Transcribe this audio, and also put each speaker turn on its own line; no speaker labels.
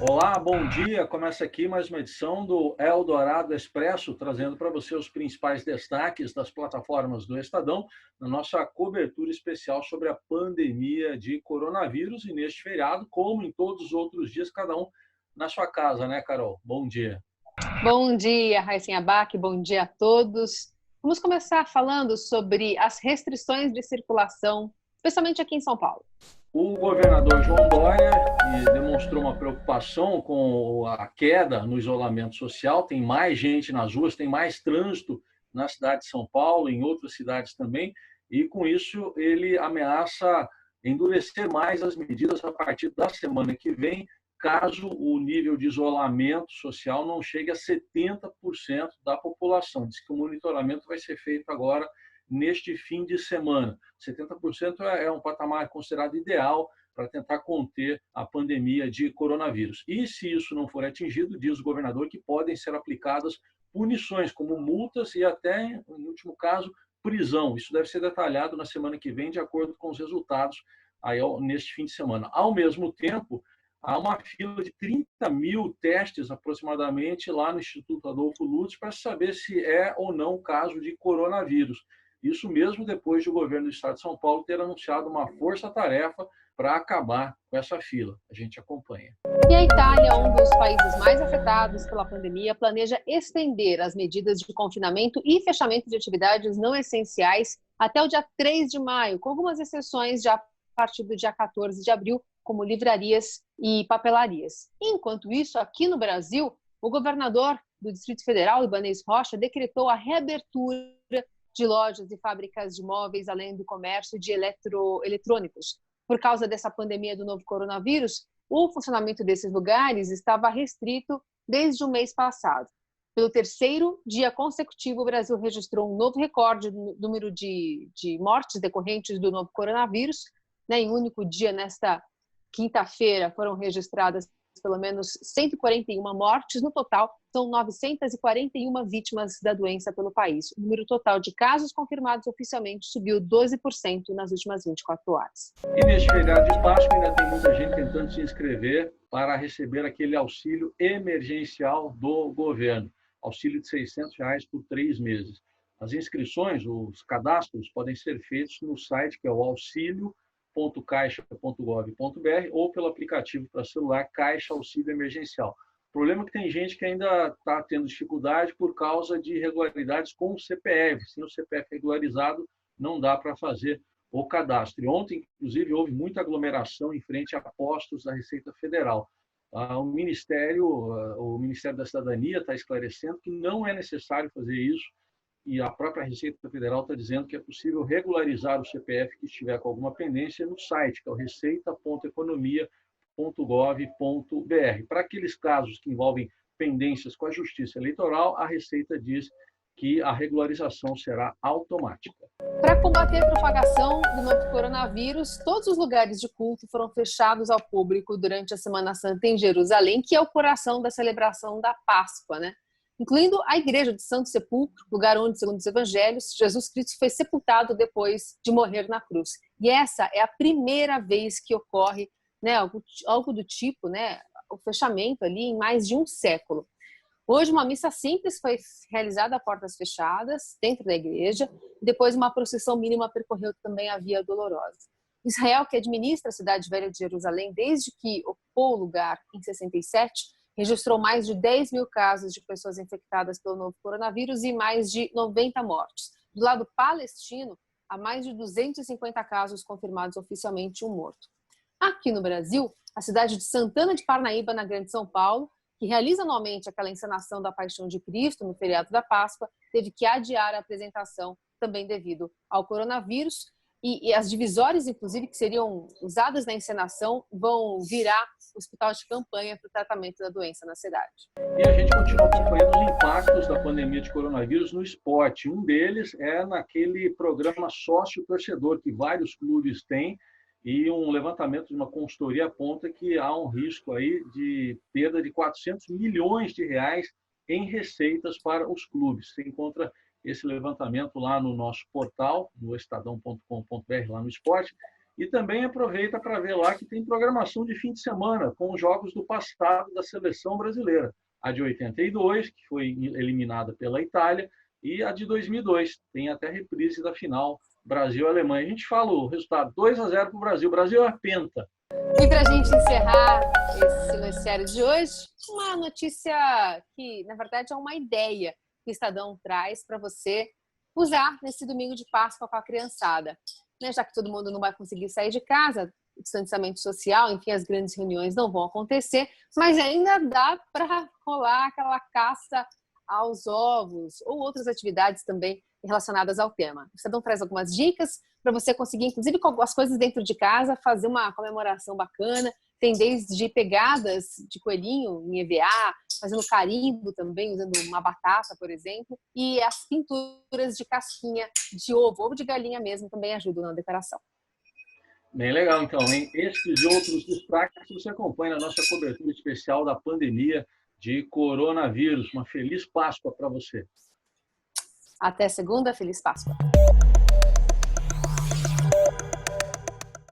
Olá, bom dia. Começa aqui mais uma edição do Eldorado Expresso, trazendo para você os principais destaques das plataformas do Estadão, na nossa cobertura especial sobre a pandemia de coronavírus e neste feriado, como em todos os outros dias, cada um na sua casa, né, Carol? Bom dia.
Bom dia, Raíssen Abac, bom dia a todos. Vamos começar falando sobre as restrições de circulação, especialmente aqui em São Paulo.
O governador João Dória demonstrou uma preocupação com a queda no isolamento social. Tem mais gente nas ruas, tem mais trânsito na cidade de São Paulo, em outras cidades também, e com isso ele ameaça endurecer mais as medidas a partir da semana que vem, caso o nível de isolamento social não chegue a 70% da população. Diz que o monitoramento vai ser feito agora neste fim de semana. 70% é um patamar considerado ideal para tentar conter a pandemia de coronavírus. E se isso não for atingido, diz o governador que podem ser aplicadas punições, como multas e até, em último caso, prisão. Isso deve ser detalhado na semana que vem, de acordo com os resultados aí neste fim de semana. Ao mesmo tempo, há uma fila de 30 mil testes aproximadamente lá no Instituto Adolfo Lutz para saber se é ou não caso de coronavírus. Isso mesmo depois de o governo do estado de São Paulo ter anunciado uma força-tarefa para acabar com essa fila. A gente acompanha.
E a Itália, um dos países mais afetados pela pandemia, planeja estender as medidas de confinamento e fechamento de atividades não essenciais até o dia 3 de maio, com algumas exceções já a partir do dia 14 de abril, como livrarias e papelarias. Enquanto isso, aqui no Brasil, o governador do Distrito Federal, Ibanez Rocha, decretou a reabertura de lojas e fábricas de móveis, além do comércio de eletrônicos. Por causa dessa pandemia do novo coronavírus, o funcionamento desses lugares estava restrito desde o mês passado. Pelo terceiro dia consecutivo, o Brasil registrou um novo recorde no número de mortes decorrentes do novo coronavírus. Em um único dia, nesta quinta-feira, foram registradas pelo menos 141 mortes. No total, são 941 vítimas da doença pelo país. O número total de casos confirmados oficialmente subiu 12% nas últimas 24 horas.
E neste feriado de Páscoa ainda tem muita gente tentando se inscrever para receber aquele auxílio emergencial do governo. Auxílio de R$ 600 por 3 meses. As inscrições, os cadastros podem ser feitos no site que é o auxilio.caixa.gov.br ou pelo aplicativo para celular Caixa Auxílio Emergencial. O problema é que tem gente que ainda está tendo dificuldade por causa de irregularidades com o CPF. Sem o CPF regularizado, não dá para fazer o cadastro. E ontem, inclusive, houve muita aglomeração em frente a postos da Receita Federal. O Ministério da Cidadania está esclarecendo que não é necessário fazer isso, e a própria Receita Federal está dizendo que é possível regularizar o CPF que estiver com alguma pendência no site, que é o receita.economia.gov.br. Para aqueles casos que envolvem pendências com a Justiça Eleitoral, a Receita diz que a regularização será automática.
Para combater a propagação do novo coronavírus, todos os lugares de culto foram fechados ao público durante a Semana Santa em Jerusalém, que é o coração da celebração da Páscoa, incluindo a Igreja de Santo Sepulcro, lugar onde, segundo os evangelhos, Jesus Cristo foi sepultado depois de morrer na cruz. E essa é a primeira vez que ocorre algo do tipo, o fechamento ali em mais de um século. Hoje, uma missa simples foi realizada a portas fechadas, dentro da igreja, e depois uma procissão mínima percorreu também a Via Dolorosa. Israel, que administra a cidade velha de Jerusalém desde que ocupou o lugar em 67, registrou mais de 10 mil casos de pessoas infectadas pelo novo coronavírus e mais de 90 mortes. Do lado palestino, há mais de 250 casos confirmados oficialmente e um morto. Aqui no Brasil, a cidade de Santana de Parnaíba, na Grande São Paulo, que realiza anualmente aquela encenação da Paixão de Cristo no feriado da Páscoa, teve que adiar a apresentação também devido ao coronavírus. E as divisórias, inclusive, que seriam usadas na encenação, vão virar hospital de campanha para o tratamento da doença na cidade.
E a gente continua acompanhando os impactos da pandemia de coronavírus no esporte. Um deles é naquele programa sócio-torcedor que vários clubes têm, e um levantamento de uma consultoria aponta que há um risco aí de perda de 400 milhões de reais em receitas para os clubes. Você encontra esse levantamento lá no nosso portal, no estadão.com.br, lá no esporte, E também aproveita para ver lá que tem programação de fim de semana com os jogos do passado da seleção brasileira. A de 82, que foi eliminada pela Itália, e a de 2002. Tem até reprise da final Brasil-Alemanha. A gente fala o resultado, 2-0 para o Brasil. O Brasil é a penta.
E para a gente encerrar esse noticiário de hoje, uma notícia que, na verdade, é uma ideia que o Estadão traz para você usar nesse domingo de Páscoa com a criançada. Né? Já que todo mundo não vai conseguir sair de casa, o distanciamento social, enfim, as grandes reuniões não vão acontecer, mas ainda dá para rolar aquela caça aos ovos ou outras atividades também relacionadas ao tema. O Estadão traz algumas dicas para você conseguir, inclusive com as coisas dentro de casa, fazer uma comemoração bacana. Tem desde pegadas de coelhinho em EVA, fazendo carimbo também, usando uma batata, por exemplo, e as pinturas de casquinha de ovo de galinha mesmo, também ajudam na decoração.
Bem legal, então, hein? Estes e outros destaques você acompanha na nossa cobertura especial da pandemia de coronavírus. Uma feliz Páscoa para você.
Até segunda, feliz Páscoa.